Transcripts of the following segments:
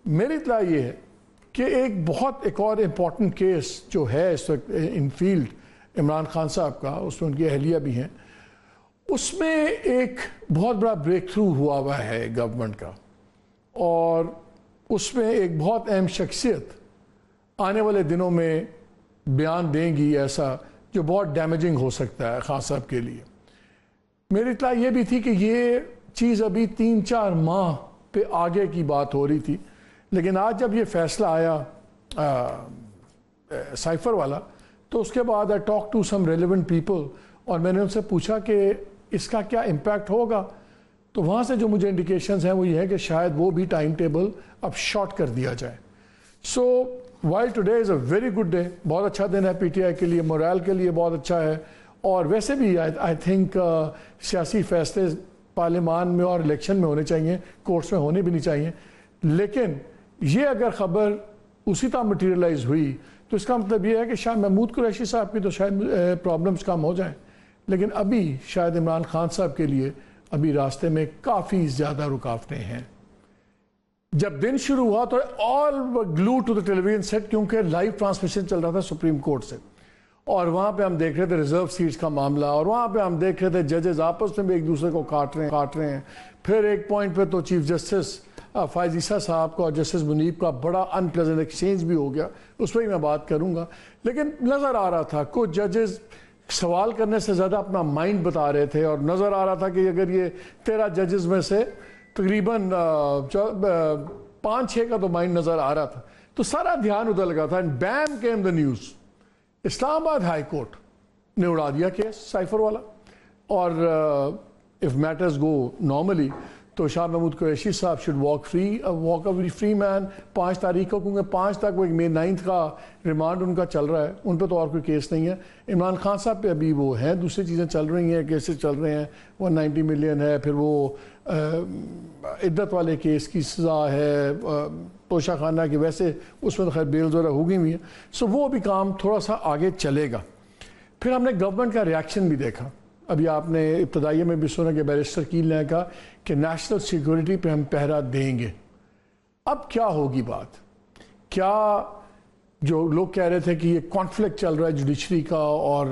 मेरी इत्तला ये है कि एक और इम्पॉर्टेंट केस जो है इस वक्त इन फील्ड इमरान खान साहब का, उसमें उनकी अहलिया भी हैं, उसमें एक बहुत बड़ा ब्रेक थ्रू हुआ है गवर्नमेंट का, और उसमें एक बहुत अहम शख्सियत आने वाले दिनों में बयान देंगी ऐसा जो बहुत डैमेजिंग हो सकता है खान साहब के लिए। मेरी इत्तला ये भी थी कि ये चीज़ अभी 3-4 माह पे आगे की बात हो रही थी, लेकिन आज जब ये फैसला आया साइफर वाला, तो उसके बाद I talk to some relevant people और मैंने उनसे पूछा कि इसका क्या इम्पैक्ट होगा। तो वहाँ से जो मुझे इंडिकेशंस हैं वो ये है कि शायद वो भी टाइम टेबल अब शॉर्ट कर दिया जाए। So while today is a very good day, बहुत अच्छा दिन है पीटीआई के लिए, मोरल के लिए बहुत अच्छा है, और वैसे भी आई थिंक सियासी फैसले पार्लियामान में और इलेक्शन में होने चाहिए, कोर्ट्स में होने भी नहीं चाहिए। लेकिन ये अगर ख़बर उसी तरह मटीरियलाइज हुई तो इसका मतलब ये है कि शायद महमूद कुरैशी साहब की तो शायद प्रॉब्लम्स कम हो जाएं, लेकिन अभी शायद इमरान खान साहब के लिए अभी रास्ते में काफ़ी ज़्यादा रुकावटें हैं। जब दिन शुरू हुआ तो all glue to the television set, क्योंकि लाइव ट्रांसमिशन चल रहा था सुप्रीम कोर्ट से, और वहाँ पे हम देख रहे थे रिजर्व सीट्स का मामला, और वहाँ पे हम देख रहे थे जजेस आपस में भी एक दूसरे को काट रहे हैं। फिर एक पॉइंट पे तो चीफ जस्टिस फ़ाइज़ ईसा साहब का और जस्टिस मुनीब का बड़ा अनप्लेजेंट एक्सचेंज भी हो गया, उस पर ही मैं बात करूँगा। लेकिन नज़र आ रहा था कुछ जजेस सवाल करने से ज़्यादा अपना माइंड बता रहे थे, और नज़र आ रहा था कि अगर ये 13 जजेस में से तकरीबन 5-6 का तो माइंड नज़र आ रहा था, तो सारा ध्यान उधर लगा था। And bam came the news, Islamabad high court ने उड़ा दिया केस साइफर वाला, और इफ़ मैटर्स गो नॉर्मली तो शाह महमूद कुरैशी साहब should walk a free man. 5 तारीख को, क्योंकि 5 तक वो May 9 का रिमांड उनका चल रहा है, उन पर तो और कोई केस नहीं है। इमरान खान साहब पे अभी वो हैं, दूसरी चीज़ें चल रही हैं, केसेस चल रहे हैं, 190 मिलियन है, फिर वो इद्दत वाले केस की सज़ा है, तोशा खाना की, वैसे उसमें तो खैर बेल वगैरह हो गई हुई है। सो वो भी काम थोड़ा सा आगे चलेगा। फिर हमने गवर्नमेंट का रिएक्शन भी देखा। अभी आपने इब्तदाइये में भी सुना कि बैरिस्टर कील ने कहा कि नेशनल सिक्योरिटी पे हम पहरा देंगे। अब क्या होगी बात? क्या जो लोग कह रहे थे कि ये कॉन्फ्लिक्ट चल रहा है जुडिशरी का और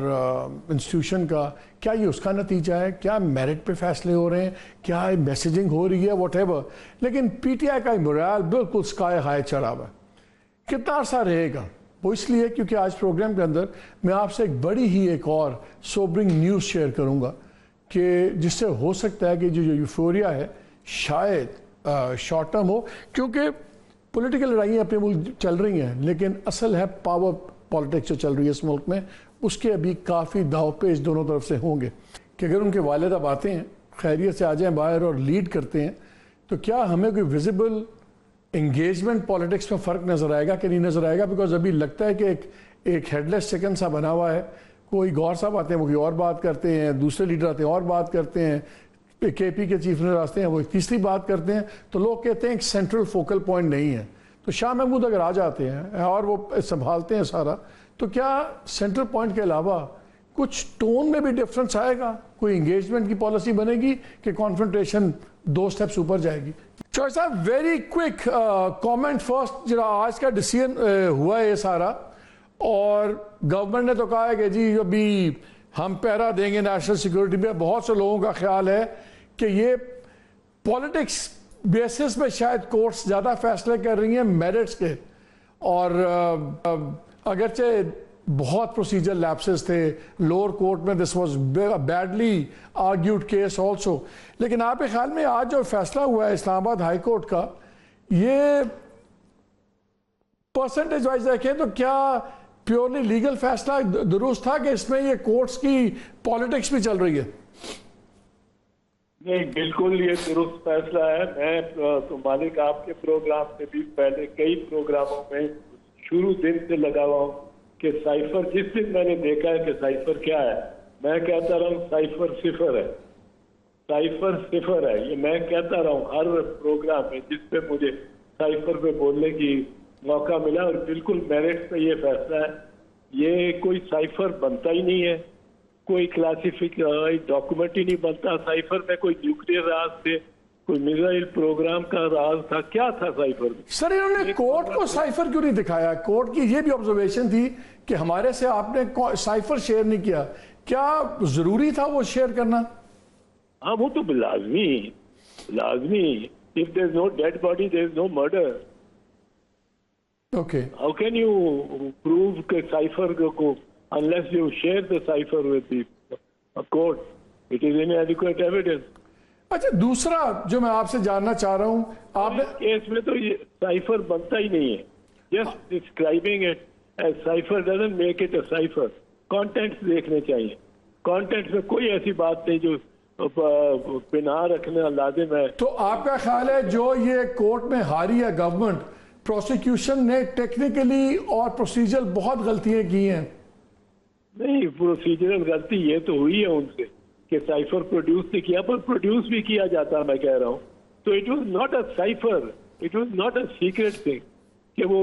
इंस्टीट्यूशन का, क्या ये उसका नतीजा है? क्या मेरिट पे फैसले हो रहे हैं? क्या मैसेजिंग हो रही है? व्हाटएवर। लेकिन पीटीआई का मोरल बिल्कुल स्काई हाई चढ़ा हुआ है। कितना अर्सा रहेगा? वो इसलिए क्योंकि आज प्रोग्राम के अंदर मैं आपसे एक और सोबरिंग न्यूज़ शेयर करूंगा कि जिससे हो सकता है कि जो यूफोरिया है शायद शॉर्ट टर्म हो, क्योंकि पॉलिटिकल लड़ाइयाँ अपने मुल्क चल रही हैं, लेकिन असल है पावर पॉलिटिक्स जो चल रही है इस मुल्क में, उसके अभी काफ़ी दावपेच दोनों तरफ से होंगे कि अगर उनके वालिद अब आते हैं, खैरियत से आ जाएँ बाहर और लीड करते हैं, तो क्या हमें कोई विजिबल इंगेजमेंट पॉलिटिक्स में फ़र्क नज़र आएगा कि नहीं नज़र आएगा? बिकॉज अभी लगता है कि एक हेडलेस चिकन सा बना हुआ है। कोई गौर साहब आते हैं वो कोई और बात करते हैं, दूसरे लीडर आते हैं और बात करते हैं, केपी के चीफ मिनिस्टर आते हैं वो तीसरी बात करते हैं, तो लोग कहते हैं एक सेंट्रल फोकल पॉइंट नहीं है। तो शाह महमूद अगर आ जाते हैं और वो संभालते हैं सारा, तो क्या सेंट्रल पॉइंट के अलावा कुछ टोन में भी डिफरेंस आएगा? कोई इंगेजमेंट की पॉलिसी बनेगी कि कॉन्फ्रंटेशन 2 स्टेप्स ऊपर जाएगी? चौधरी साहब, वेरी क्विक कमेंट फर्स्ट। जरा आज का डिसीजन हुआ है ये सारा, और गवर्नमेंट ने तो कहा है कि जी अभी हम पहरा देंगे नेशनल सिक्योरिटी पे। बहुत से लोगों का ख्याल है कि ये पॉलिटिक्स बेसिस पे शायद कोर्ट्स ज़्यादा फैसले कर रही हैं मेरिट्स के, और अगरचे बहुत प्रोसीजर लैप्सेस थे लोअर कोर्ट में, this was badly argued case also. लेकिन आपके ख्याल में आज जो फैसला हुआ है इस्लामाबाद हाई कोर्ट का, ये परसेंटेज वाइज देखें तो क्या प्योरली लीगल फैसला दुरुस्त था कि इसमें ये कोर्ट्स की पॉलिटिक्स भी चल रही है? नहीं, बिल्कुल ये दुरुस्त फैसला है। मैं तो मालिक आपके प्रोग्राम से भी पहले कई प्रोग्रामों में शुरू दिन से लगा हुआ हूँ कि साइफर, जिस दिन मैंने देखा है कि साइफर क्या है, मैं कहता रहा हूँ साइफर सिफर है, साइफर सिफर है। ये मैं कहता रहा हूँ हर प्रोग्राम में जिस पे मुझे साइफर पे बोलने की मौका मिला, और बिल्कुल मेरिट पे ये फैसला है। ये कोई साइफर बनता ही नहीं है, कोई क्लासिफिक डॉक्यूमेंट ही नहीं बनता। साइफर में कोई न्यूक्लियर राज थे कोई मिसाइल प्रोग्राम का राज था, क्या था साइफर में? सर इन्होंने कोर्ट को साइफर क्यों नहीं दिखाया? कोर्ट की ये भी ऑब्जर्वेशन थी कि हमारे से आपने साइफर शेयर नहीं किया, क्या जरूरी था वो शेयर करना? हाँ, वो तो लाजमी लाजमी। If there is no dead body there is no murder. Okay, how can you prove के साइफर को unless you share the cipher with the court? It is inadequate evidence. अच्छा, दूसरा जो मैं आपसे जानना चाह रहा हूं, आपने केस में तो ये साइफर बनता ही नहीं है। Just describing it as cipher doesn't make it a cipher. Contents देखने चाहिए। कंटेंट्स में कोई ऐसी बात नहीं जो पिना रखना लाजिम है। तो आपका ख्याल है जो ये कोर्ट में हारी है गवर्नमेंट, प्रोसिक्यूशन ने टेक्निकली और प्रोसीजर बहुत गलतियां की हैं? नहीं, प्रोसीजरल गलती ये तो हुई है उनसे कि साइफर प्रोड्यूस नहीं किया, पर प्रोड्यूस भी किया जाता, मैं कह रहा हूँ। तो it was not a cipher, it was not a secret thing कि वो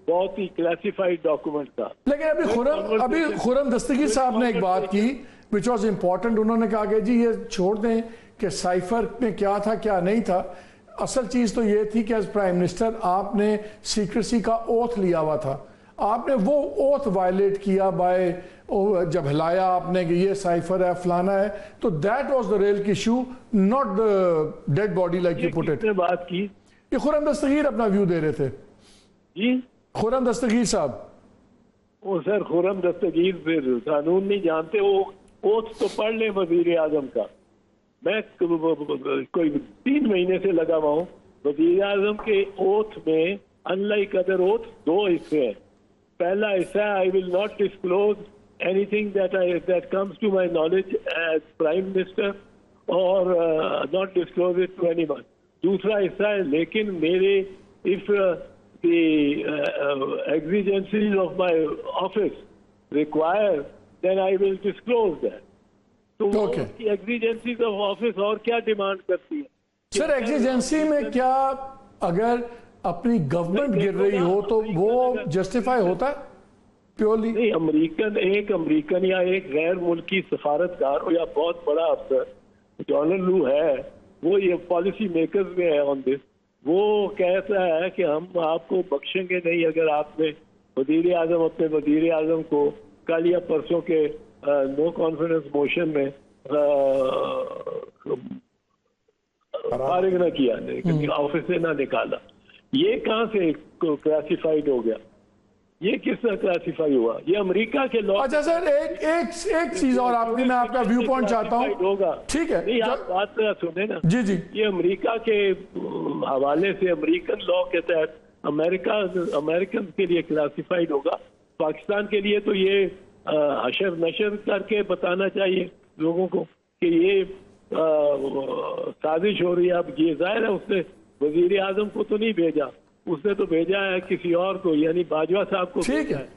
बहुत ही क्लासिफाइड डॉक्यूमेंट था। लेकिन अभी खुरम दस्तगीर साहब ने एक बात की विच वॉज इम्पोर्टेंट। उन्होंने कहा कि जी ये छोड़ दें कि साइफर में क्या था क्या नहीं था। असल चीज तो ये थी कि एज प्राइम मिनिस्टर आपने सीक्रेसी का ओथ लिया हुआ था, आपने वो ओथ वायलेट किया बाय जब हिलाया आपने कि ये साइफर है फलाना है, तो that was the real issue, not the dead body like you put it. बात की ये खुरम दस्तगीर अपना व्यू दे रहे थे जी। खुरम दस्तगीर साहब। वो सर खुरम दस्तगीर फिर कानून नहीं जानते। वो ओथ तो पढ़ ले वजीर आजम का। मैं कोई 3 महीने से लगा हुआ हूँ। वजीर आजम के ओथ में अनलाइक अदर ओथ 2 हिस्से हैं। पहला हिस्सा है I will not disclose anything that comes to my knowledge as prime minister और not disclose it to anyone. दूसरा हिस्सा है लेकिन मेरे if the exigencies of my office require then I will disclose that। तो Okay. उसकी exigencies of office और क्या डिमांड करती है? सर एग्जिजेंसी में क्या अगर अपनी गवर्नमेंट गिर रही हो तो वो जस्टिफाई होता है प्योरली? नहीं, एक अमेरिकन या एक गैर मुल्की सफारतकार हो या बहुत बड़ा अफसर, जॉन लू है, वो ये पॉलिसी मेकर्स में है ऑन दिस। वो कहता है कि हम आपको बख्शेंगे नहीं अगर आपने वजीर आजम अपने वजीर आजम को कल या परसों के नो कॉन्फिडेंस मोशन में फारिग ना किया, ऑफिस से ना निकाला। ये कहाँ से क्लासिफाइड हो गया? ये किस तरह क्लासिफाई हुआ? ये अमेरिका के लॉ। अच्छा सर, एक चीज और आपने, मैं आपका व्यू पॉइंट चाहता हूँ। ठीक है, नहीं, आप बात सुने ना। जी जी। ये अमेरिका के हवाले से अमेरिकन लॉ के तहत अमेरिकन के लिए क्लासिफाइड होगा। पाकिस्तान के लिए तो ये हशर नशर करके बताना चाहिए लोगों को कि ये साजिश हो रही है। अब ये जाहिर है उसने वजीर आजम को तो नहीं भेजा, उसने तो भेजा है किसी और को, यानी बाजवा साहब को। ठीक है।